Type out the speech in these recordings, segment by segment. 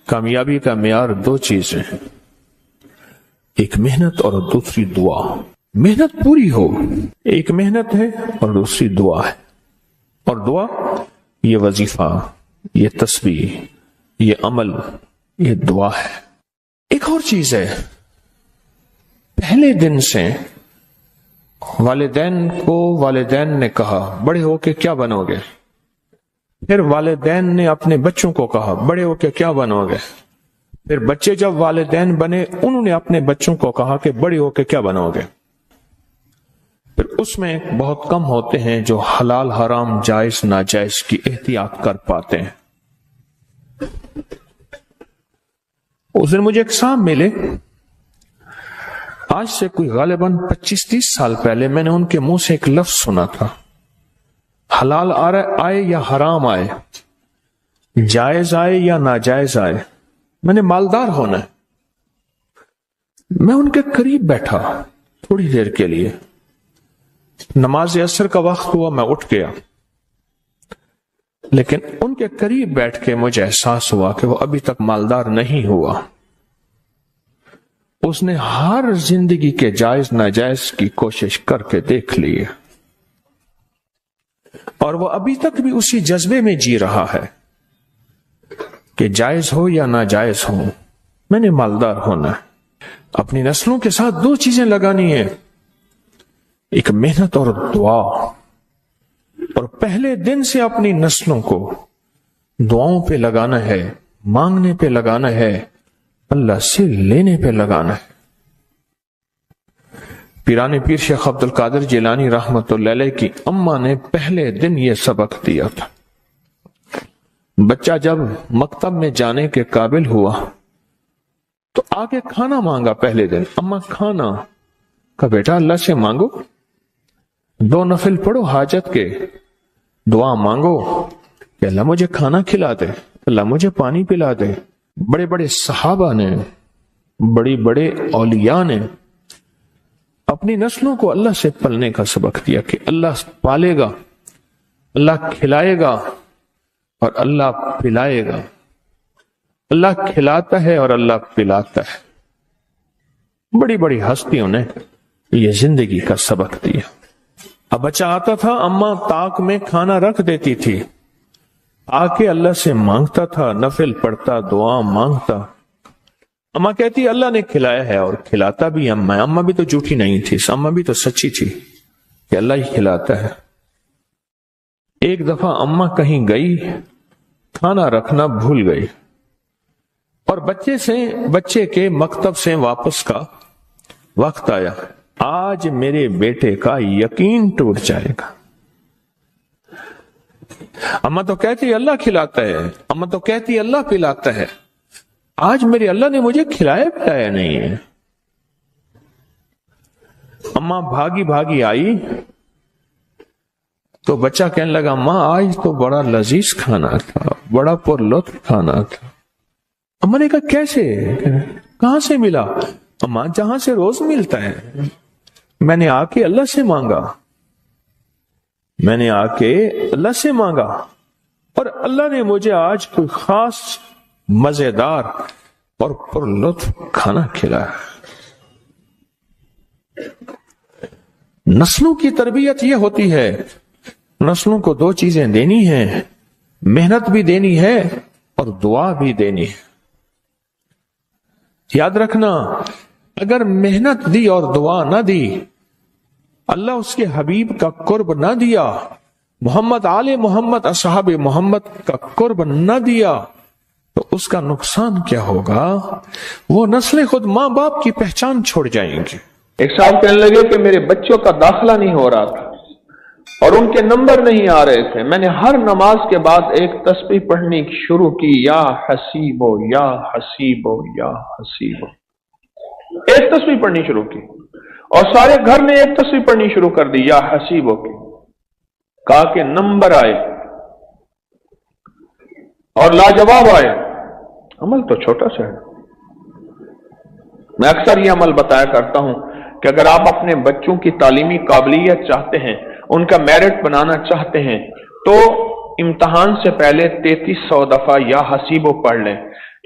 کامیابی کا معیار دو چیزیں ہیں، ایک محنت اور دوسری دعا۔ محنت پوری ہو، ایک محنت ہے اور دوسری دعا ہے، اور دعا یہ وظیفہ، یہ تسبیح، یہ عمل، یہ دعا ہے۔ ایک اور چیز ہے، پہلے دن سے والدین نے کہا بڑے ہو کے کیا بنو گے، پھر والدین نے اپنے بچوں کو کہا بڑے ہو کے کیا بنو گے، پھر بچے جب والدین بنے انہوں نے اپنے بچوں کو کہا کہ بڑے ہو کے کیا بنو گے۔ پھر اس میں بہت کم ہوتے ہیں جو حلال حرام جائز ناجائز کی احتیاط کر پاتے ہیں۔ اس دن مجھے ایک صاحب ملے، آج سے کوئی غالباً 25-30 سال پہلے میں نے ان کے منہ سے ایک لفظ سنا تھا، حلال آئے یا حرام آئے، جائز آئے یا ناجائز آئے، میں نے مالدار ہونا ہے۔ میں ان کے قریب بیٹھا تھوڑی دیر کے لیے، نماز عصر کا وقت ہوا، میں اٹھ گیا، لیکن ان کے قریب بیٹھ کے مجھے احساس ہوا کہ وہ ابھی تک مالدار نہیں ہوا۔ اس نے ہر زندگی کے جائز ناجائز کی کوشش کر کے دیکھ لی ہے، اور وہ ابھی تک بھی اسی جذبے میں جی رہا ہے کہ جائز ہو یا ناجائز ہو میں نے مالدار ہونا ہے۔ اپنی نسلوں کے ساتھ دو چیزیں لگانی ہیں، ایک محنت اور دعا، اور پہلے دن سے اپنی نسلوں کو دعاؤں پہ لگانا ہے، مانگنے پہ لگانا ہے، اللہ سے لینے پہ لگانا ہے۔ پیران پیر شیخ عبد القادر جیلانی رحمت اللہ علیہ کی اماں نے پہلے دن یہ سبق دیا تھا۔ بچہ جب مکتب میں جانے کے قابل ہوا تو آگے کھانا مانگا، پہلے دن اماں کھانا کا، بیٹا اللہ سے مانگو، 2 نفل پڑھو حاجت کے، دعا مانگو کہ اللہ مجھے کھانا کھلا دے، اللہ مجھے پانی پلا دے۔ بڑے بڑے صحابہ نے، بڑے اولیاء نے اپنی نسلوں کو اللہ سے پلنے کا سبق دیا کہ اللہ پالے گا، اللہ کھلائے گا اور اللہ پلائے گا، اللہ کھلاتا ہے اور اللہ پلاتا ہے۔ بڑی بڑی ہستیوں نے یہ زندگی کا سبق دیا۔ اب بچہ آتا تھا، اماں طاق میں کھانا رکھ دیتی تھی، آ کے اللہ سے مانگتا تھا، نفل پڑھتا، دعا مانگتا۔ اماں کہتی اللہ نے کھلایا ہے، اور کھلاتا بھی اماں بھی تو جھوٹی نہیں تھی، اماں بھی تو سچی تھی کہ اللہ ہی کھلاتا ہے۔ ایک دفعہ اماں کہیں گئی، کھانا رکھنا بھول گئی، اور بچے کے مکتب سے واپس کا وقت آیا، آج میرے بیٹے کا یقین ٹوٹ جائے گا۔ اماں تو کہتی اللہ کھلاتا ہے، اماں تو کہتی اللہ پلاتا ہے، آج میرے اللہ نے مجھے کھلایا پلایا نہیں ہے۔ اماں بھاگی آئی تو بچہ کہنے لگا ماں آج تو بڑا لذیذ کھانا تھا، بڑا پر لطف کھانا تھا۔ اماں نے کہا کیسے، کہاں سے ملا؟ اماں جہاں سے روز ملتا ہے، میں نے آ کے اللہ سے مانگا، اور اللہ نے مجھے آج کوئی خاص مزیدار اور پر لطف کھانا کھلایا۔ نسلوں کی تربیت یہ ہوتی ہے، نسلوں کو دو چیزیں دینی ہیں، محنت بھی دینی ہے اور دعا بھی دینی ہے۔ یاد رکھنا، اگر محنت دی اور دعا نہ دی، اللہ اس کے حبیب کا قرب نہ دیا، محمد آل محمد اصحاب محمد کا قرب نہ دیا، تو اس کا نقصان کیا ہوگا؟ وہ نسلیں خود ماں باپ کی پہچان چھوڑ جائیں گے۔ ایک صاحب کہنے لگے کہ میرے بچوں کا داخلہ نہیں ہو رہا تھا اور ان کے نمبر نہیں آ رہے تھے، میں نے ہر نماز کے بعد ایک تسبیح پڑھنی شروع کی، یا حسیبو یا حسیبو یا حسیبو، ایک تسبیح پڑھنی شروع کی، اور سارے گھر نے ایک تسبیح پڑھنی شروع کر دی یا حسیبو کی، کہا کہ نمبر آئے اور لاجواب آئے۔ عمل تو چھوٹا سا ہے، میں اکثر یہ عمل بتایا کرتا ہوں کہ اگر آپ اپنے بچوں کی تعلیمی قابلیت چاہتے ہیں، ان کا میرٹ بنانا چاہتے ہیں، تو امتحان سے پہلے 3300 دفعہ یا حسیبو پڑھ لیں۔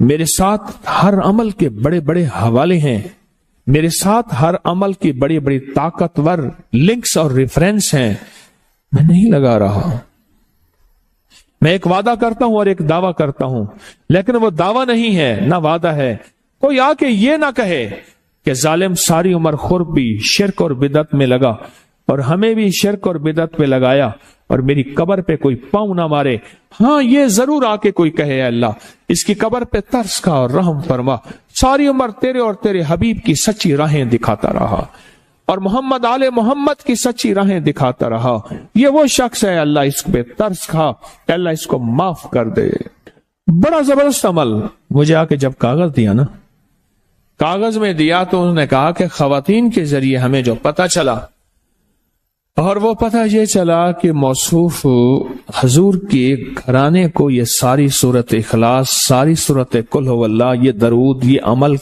میرے ساتھ ہر عمل کے بڑے بڑے حوالے ہیں، میرے ساتھ ہر عمل کی بڑی بڑی طاقتور لنکس اور ریفرنس ہیں، میں نہیں لگا رہا۔ میں ایک وعدہ کرتا ہوں اور ایک دعویٰ کرتا ہوں، لیکن وہ دعویٰ نہیں ہے نہ وعدہ ہے۔ کوئی آ کے یہ نہ کہے کہ ظالم ساری عمر خرب بھی شرک اور بدعت میں لگا اور ہمیں بھی شرک اور بدعت پہ لگایا اور میری قبر پہ کوئی پاؤں نہ مارے۔ ہاں یہ ضرور آ کے کوئی کہے، اے اللہ اس کی قبر پہ ترس کھا اور رحم فرما، ساری عمر تیرے اور تیرے حبیب کی سچی راہیں دکھاتا رہا اور محمد آل محمد کی سچی راہیں دکھاتا رہا، یہ وہ شخص ہے، اللہ اس پہ ترس کھا، اللہ اس کو معاف کر دے۔ بڑا زبردست عمل۔ مجھے آ کے جب کاغذ دیا نا، کاغذ میں دیا تو انہوں نے کہا کہ خواتین کے ذریعے ہمیں جو پتہ چلا، اور وہ پتہ یہ چلا کہ موصوف حضور کے گھرانے کو یہ ساری سورت اخلاص، ساری سورت قل هو اللہ، یہ درود، یہ عمل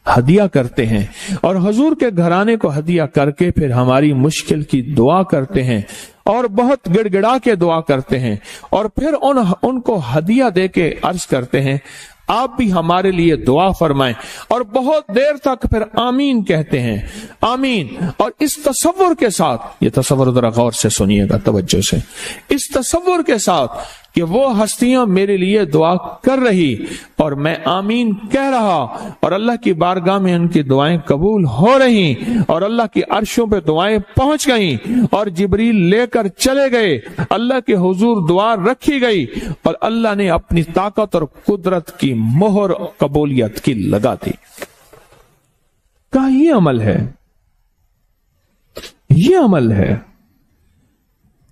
ہدیہ کرتے ہیں اور حضور کے گھرانے کو ہدیہ کر کے پھر ہماری مشکل کی دعا کرتے ہیں اور بہت گڑ گڑا کے دعا کرتے ہیں اور پھر ان کو ہدیہ دے کے عرض کرتے ہیں آپ بھی ہمارے لیے دعا فرمائیں، اور بہت دیر تک پھر آمین کہتے ہیں، آمین۔ اور اس تصور کے ساتھ، یہ تصور ذرا غور سے سنیے گا توجہ سے، اس تصور کے ساتھ کہ وہ ہستیاں میرے لیے دعا کر رہی اور میں آمین کہہ رہا اور اللہ کی بارگاہ میں ان کی دعائیں قبول ہو رہی اور اللہ کی عرشوں پہ دعائیں پہنچ گئیں اور جبریل لے کر چلے گئے، اللہ کے حضور دعا رکھی گئی اور اللہ نے اپنی طاقت اور قدرت کی مہر قبولیت کی لگا دی۔ کہا یہ عمل ہے، یہ عمل ہے۔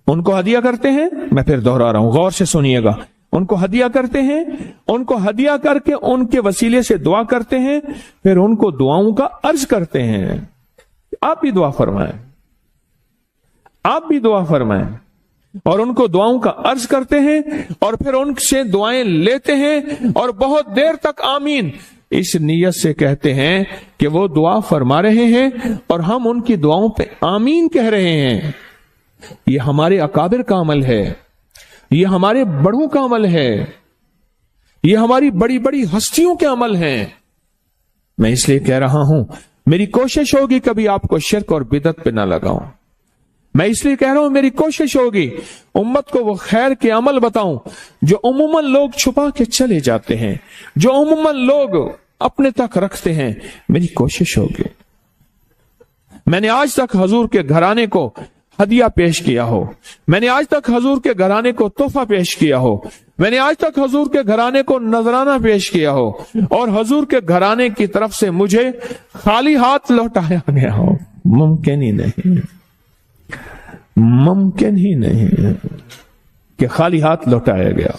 ان کو ہدیہ کرتے ہیں، میں پھر دوہرا رہا ہوں، غور سے سنیے گا، ان کو ہدیہ کرتے ہیں، ان کو ہدیہ کر کے ان کے وسیلے سے دعا کرتے ہیں، پھر ان کو دعاؤں کا عرض کرتے ہیں آپ بھی دعا فرمائیں، آپ بھی دعا فرمائیں، اور ان کو دعاؤں کا عرض کرتے ہیں اور پھر ان سے دعائیں لیتے ہیں اور بہت دیر تک آمین اس نیت سے کہتے ہیں کہ وہ دعا فرما رہے ہیں اور ہم ان کی دعاؤں پہ آمین کہہ رہے ہیں۔ یہ ہمارے اکابر کا عمل ہے، یہ ہمارے بڑوں کا عمل ہے، یہ ہماری بڑی بڑی ہستیوں کے عمل ہیں۔ میں اس لیے کہہ رہا ہوں میری کوشش ہوگی کبھی آپ کو شرک اور بدعت پہ نہ لگاؤں، میں اس لیے کہہ رہا ہوں میری کوشش ہوگی امت کو وہ خیر کے عمل بتاؤں جو عموماً لوگ چھپا کے چلے جاتے ہیں، جو عموماً لوگ اپنے تک رکھتے ہیں۔ میری کوشش ہوگی میں نے آج تک حضور کے گھرانے کو ہدیہ پیش کیا ہو، میں نے آج تک حضور کے گھرانے کو تحفہ پیش کیا ہو، میں نے آج تک حضور کے گھرانے کو نذرانہ پیش کیا ہو اور حضور کے گھرانے کی طرف سے مجھے خالی ہاتھ لوٹایا گیا ہو۔ ممکن ہی نہیں، ممکن ہی نہیں کہ خالی ہاتھ لوٹایا گیا۔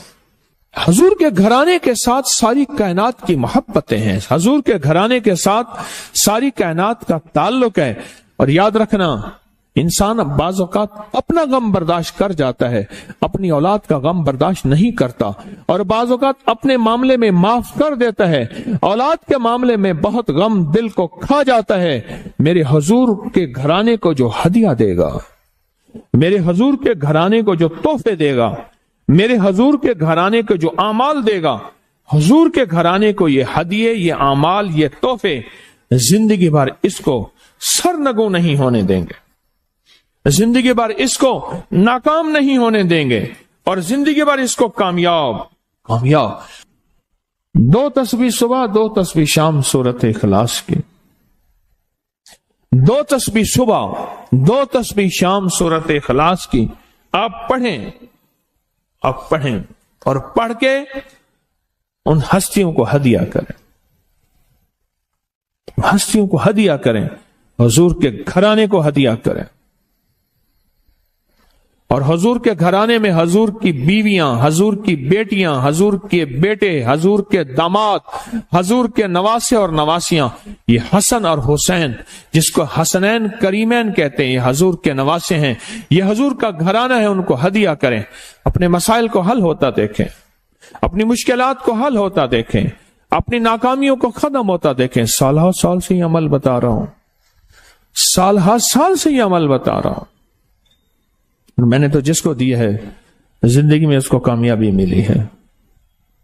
حضور کے گھرانے کے ساتھ ساری کائنات کی محبتیں ہیں، حضور کے گھرانے کے ساتھ ساری کائنات کا تعلق ہے۔ اور یاد رکھنا انسان بعض اوقات اپنا غم برداشت کر جاتا ہے، اپنی اولاد کا غم برداشت نہیں کرتا، اور بعض اوقات اپنے معاملے میں معاف کر دیتا ہے، اولاد کے معاملے میں بہت غم دل کو کھا جاتا ہے۔ میرے حضور کے گھرانے کو جو ہدیہ دے گا، میرے حضور کے گھرانے کو جو تحفے دے گا، میرے حضور کے گھرانے کو جو اعمال دے گا، حضور کے گھرانے کو یہ ہدیے، یہ اعمال، یہ تحفے زندگی بھر اس کو سرنگوں نہیں ہونے دیں گے، زندگی بھر اس کو ناکام نہیں ہونے دیں گے، اور زندگی بھر اس کو کامیاب۔ 2 تسبیح صبح، 2 تسبیح شام سورت اخلاص کی، 2 تسبیح صبح، 2 تسبیح شام سورت اخلاص کی آپ پڑھیں، آپ پڑھیں اور پڑھ کے ان ہستیوں کو ہدیہ کریں، ہستیوں کو ہدیہ کریں، حضور کے گھرانے کو ہدیہ کریں، اور حضور کے گھرانے میں حضور کی بیویاں، حضور کی بیٹیاں، حضور کے بیٹے، حضور کے داماد، حضور کے نواسے اور نواسیاں، یہ حسن اور حسین جس کو حسنین کریمین کہتے ہیں، یہ حضور کے نواسے ہیں، یہ حضور کا گھرانہ ہے، ان کو ہدیہ کریں، اپنے مسائل کو حل ہوتا دیکھیں، اپنی مشکلات کو حل ہوتا دیکھیں، اپنی ناکامیوں کو ختم ہوتا دیکھیں۔ سال ہر سال سے یہ عمل بتا رہا ہوں، سال ہر سال سے یہ عمل بتا رہا ہوں، میں نے تو جس کو دی ہے زندگی میں اس کو کامیابی ملی ہے،